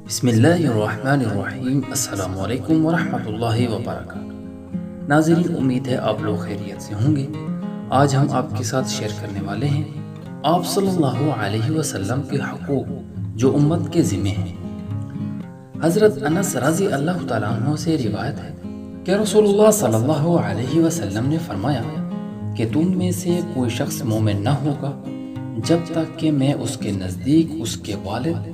بسم اللہ الرحمن الرحیم۔ السلام علیکم ورحمۃ اللہ وبرکاتہ۔ ناظرین، امید ہے آپ لوگ خیریت سے ہوں گے۔ آج ہم آپ کے ساتھ شیئر کرنے والے ہیں آپ صلی اللہ علیہ وسلم کے حقوق جو امت کے ذمہ ہیں۔ حضرت انس رضی اللہ تعالیٰ عنہ سے روایت ہے کہ رسول اللہ صلی اللہ علیہ وسلم نے فرمایا کہ تم میں سے کوئی شخص مومن نہ ہوگا جب تک کہ میں اس کے نزدیک اس کے والد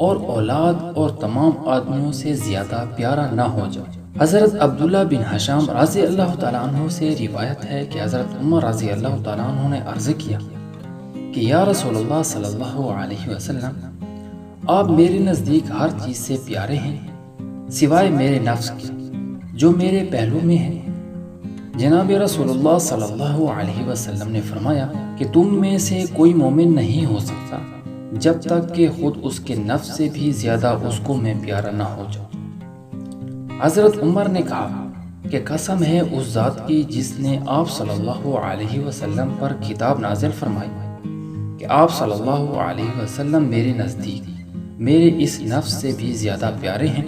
اور اولاد اور تمام آدمیوں سے زیادہ پیارا نہ ہو جاؤ۔ حضرت عبداللہ بن حشام رضی اللہ تعالیٰ عنہ سے روایت ہے کہ حضرت عمر رضی اللہ تعالیٰ عنہ نے عرض کیا کہ یا رسول اللہ صلی اللہ علیہ وسلم، آپ میرے نزدیک ہر چیز سے پیارے ہیں سوائے میرے نفس کے جو میرے پہلو میں ہے۔ جناب رسول اللہ صلی اللہ علیہ وسلم نے فرمایا کہ تم میں سے کوئی مومن نہیں ہو سکتا جب تک کہ خود اس کے نفس سے بھی زیادہ اس کو میں پیارا نہ ہو جاؤں۔ حضرت عمر نے کہا کہ قسم ہے اس ذات کی جس نے آپ صلی اللہ علیہ وسلم پر کتاب نازل فرمائی کہ آپ صلی اللہ علیہ وسلم میرے نزدیک میرے اس نفس سے بھی زیادہ پیارے ہیں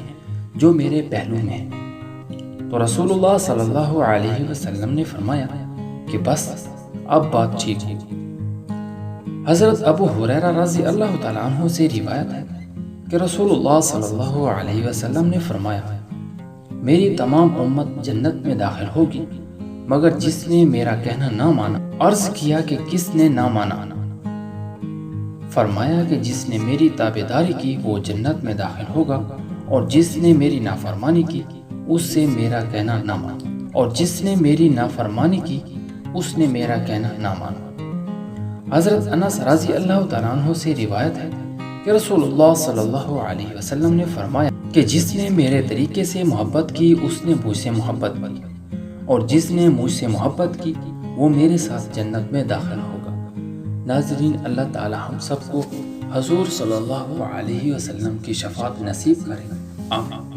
جو میرے پہلو میں ہے۔ تو رسول اللہ صلی اللہ علیہ وسلم نے فرمایا کہ بس اب بات ٹھیک ہو۔ حضرت ابو ہریرہ رضی اللہ تعالیٰ عنہ سے روایت ہے کہ رسول اللہ صلی اللہ علیہ وسلم نے فرمایا میری تمام امت جنت میں داخل ہوگی مگر جس نے میرا کہنا نہ مانا۔ عرض کیا کہ کس نے نہ مانا؟ فرمایا کہ جس نے میری تابعداری کی وہ جنت میں داخل ہوگا، اور جس نے میری نافرمانی کی اس سے میرا کہنا نہ مانا، اور جس نے میری نافرمانی کی اس نے میرا کہنا نہ مانا۔ حضرت انس رضی اللہ تعالیٰ عنہ سے روایت ہے کہ رسول اللہ صلی اللہ علیہ وسلم نے فرمایا کہ جس نے میرے طریقے سے محبت کی اس نے مجھ سے محبت کی، اور جس نے مجھ سے محبت کی وہ میرے ساتھ جنت میں داخل ہوگا۔ ناظرین، اللہ تعالیٰ ہم سب کو حضور صلی اللہ علیہ وسلم کی شفاعت نصیب کرے۔ آمین۔